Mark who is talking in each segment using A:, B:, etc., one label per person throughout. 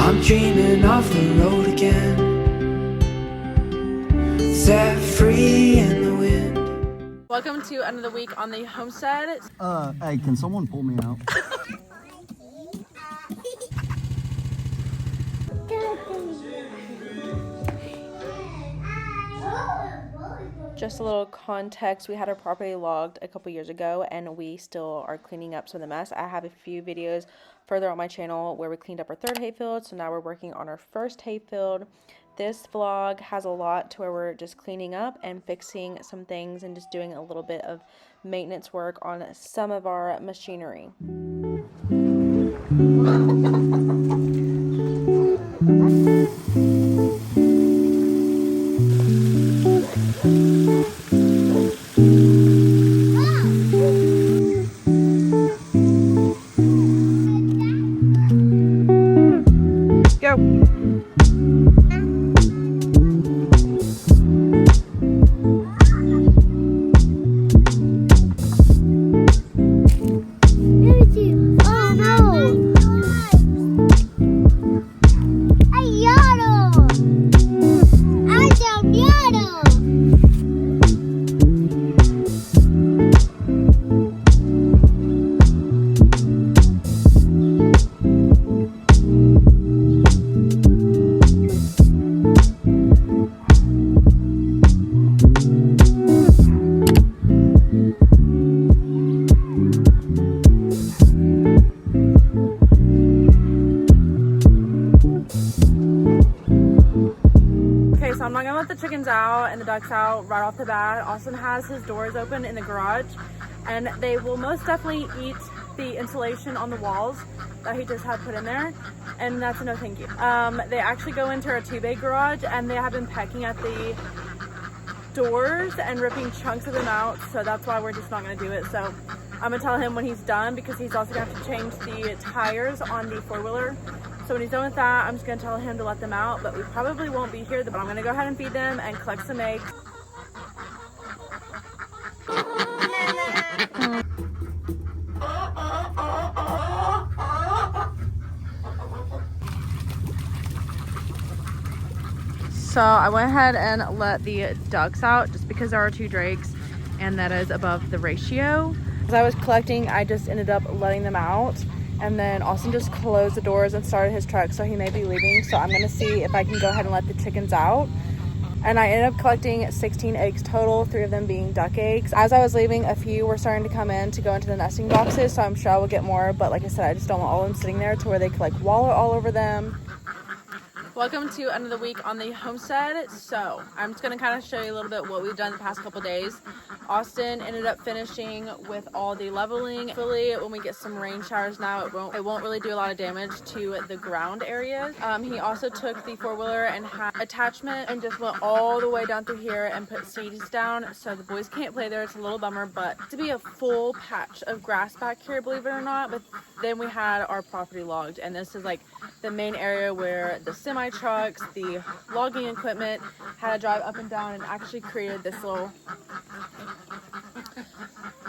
A: I'm dreaming of the road again, set free in the wind.
B: Welcome to another week on the homestead.
C: Hey, can someone pull me out?
B: Just a little context, we had our property logged a couple years ago and we still are cleaning up some of the mess. I have a few videos further on my channel where we cleaned up our third hayfield, so now we're working on our first hayfield. This vlog has a lot to where we're just cleaning up and fixing some things and just doing a little bit of maintenance work on some of our machinery. I'm not gonna let the chickens out and the ducks out right off the bat. Austin has his doors open in the garage and they will most definitely eat the insulation on the walls that he just had put in there, and that's a no thank you. They actually go into our 2-bay garage and they have been pecking at the doors and ripping chunks of them out, so that's why we're just not gonna do it. So I'm gonna tell him when he's done, because he's also gonna have to change the tires on the 4-wheeler. So when he's done with that, I'm just gonna tell him to let them out, but we probably won't be here, but I'm gonna go ahead and feed them and collect some eggs. So I went ahead and let the ducks out just because there are 2 drakes and that is above the ratio. As I was collecting, I just ended up letting them out. And then Austin just closed the doors and started his truck, so he may be leaving. So I'm gonna see if I can go ahead and let the chickens out. And I ended up collecting 16 eggs total, 3 of them being duck eggs. As I was leaving, a few were starting to come in to go into the nesting boxes, so I'm sure I will get more. But like I said, I just don't want all of them sitting there to where they could like wallow all over them. Welcome to another week on the homestead. So I'm just gonna kind of show you a little bit what we've done the past couple days. Austin ended up finishing with all the leveling. Hopefully when we get some rain showers now, it won't really do a lot of damage to the ground areas. He also took the 4-wheeler and had attachment and just went all the way down through here and put seeds down, so the boys can't play there. It's a little bummer, but to be a full patch of grass back here, believe it or not. But then we had our property logged, and this is like the main area where the semi trucks, the logging equipment had to drive up and down, and actually created this little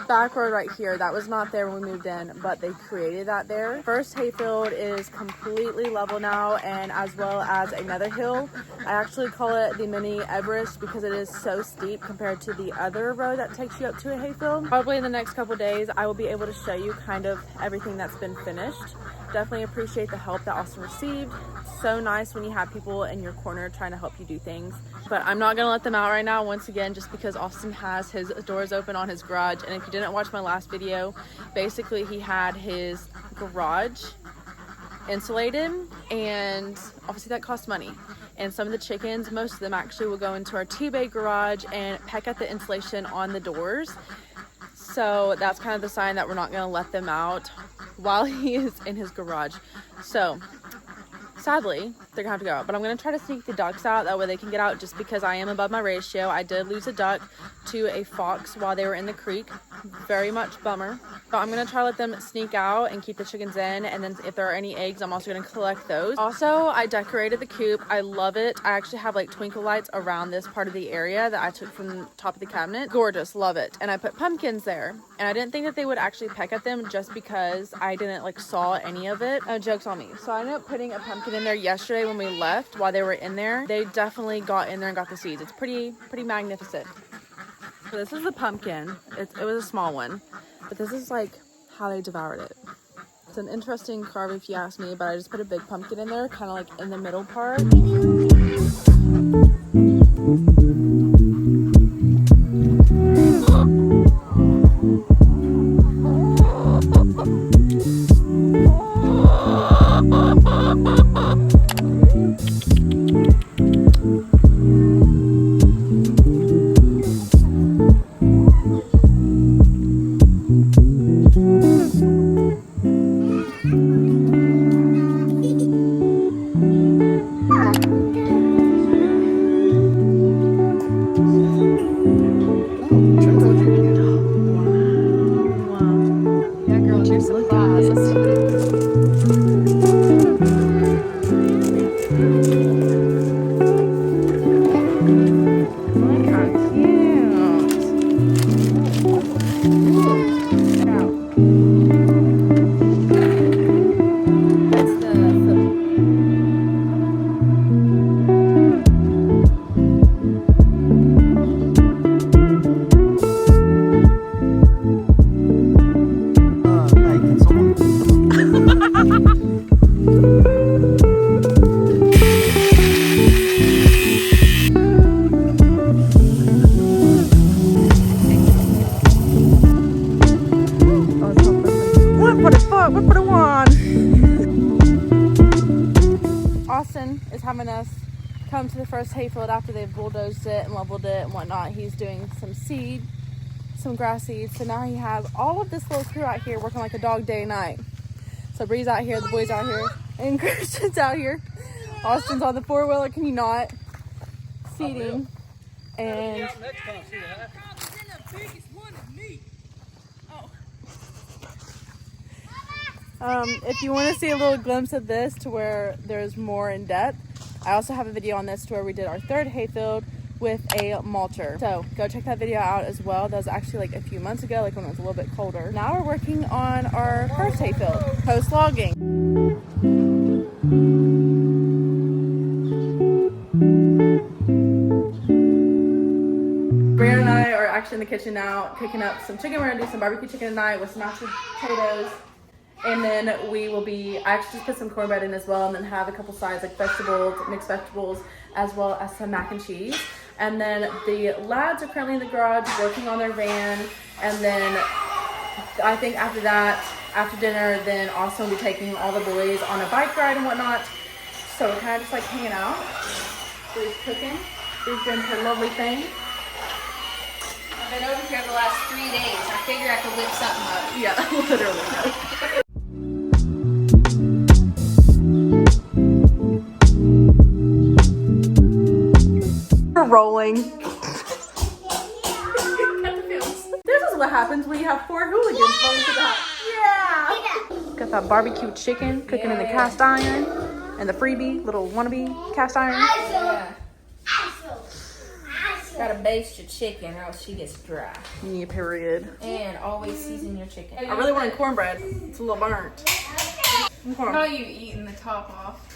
B: back road right here that was not there when we moved in, but they created that there. First hayfield is completely level now, and as well as another hill. I actually call it the mini Everest because it is so steep compared to the other road that takes you up to a hayfield. Probably in the next couple days I will be able to show you kind of everything that's been finished. Definitely appreciate the help that Austin received. So nice when you have people in your corner trying to help you do things. But I'm not gonna let them out right now, once again, just because Austin has his doors open on his garage. And if you didn't watch my last video, basically he had his garage insulated, and obviously that costs money. And some of the chickens, most of them actually, will go into our 2-bay garage and peck at the insulation on the doors. So that's kind of the sign that we're not gonna let them out while he is in his garage. So sadly, they're gonna have to go out, but I'm gonna try to sneak the ducks out, that way they can get out, just because I am above my ratio. I did lose a duck to a fox while they were in the creek, very much bummer. So I'm gonna try to let them sneak out and keep the chickens in, and then if there are any eggs, I'm also gonna collect those. Also, I decorated the coop. I love it. I actually have like twinkle lights around this part of the area that I took from the top of the cabinet. Gorgeous, love it. And I put pumpkins there, and I didn't think that they would actually peck at them just because I didn't like saw any of it. Joke's on me. So I ended up putting a pumpkin in there yesterday when we left. While they were in there, they definitely got in there and got the seeds. It's pretty magnificent. So this is the pumpkin. It was a small one, but this is like how they devoured it. It's an interesting carve if you ask me, but I just put a big pumpkin in there, kind of like in the middle part. Austin is having us come to the first hayfield after they've bulldozed it and leveled it and whatnot. He's doing some seed, some grass seeds. So now he has all of this little crew out here working like a dog day and night. So Bree's out here, the boys out here, and Christian's out here. Austin's on the four-wheeler, can you not? Seeding. And if you want to see a little glimpse of this to where there's more in depth, I also have a video on this to where we did our third hayfield with a mulcher. So go check that video out as well. That was actually like a few months ago, like when it was a little bit colder. Now we're working on our first hayfield, post logging. Brianna and I are actually in the kitchen now cooking up some chicken. We're gonna do some barbecue chicken tonight with some mashed potatoes. And then we will be, I actually just put some cornbread in as well, and then have a couple sides like vegetables, mixed vegetables, as well as some mac and cheese. And then the lads are currently in the garage working on their van. And then I think after that, after dinner, then Austin will be taking all the boys on a bike ride and whatnot. So we're kind of just like hanging out. Bree's cooking. Bree's doing her lovely thing.
D: I've been over here the last 3 days. I figure I could whip something up.
B: Yeah, literally. Rolling. This is what happens when you have 4 hooligans going to the house. Yeah. Got that barbecue chicken cooking in the cast iron, and the freebie little wannabe cast iron.
D: Yeah. Gotta baste your chicken or else she gets dry.
B: Yeah, period.
D: And always season your chicken.
B: I really wanted cornbread. It's a little burnt.
D: How are you eating the top off?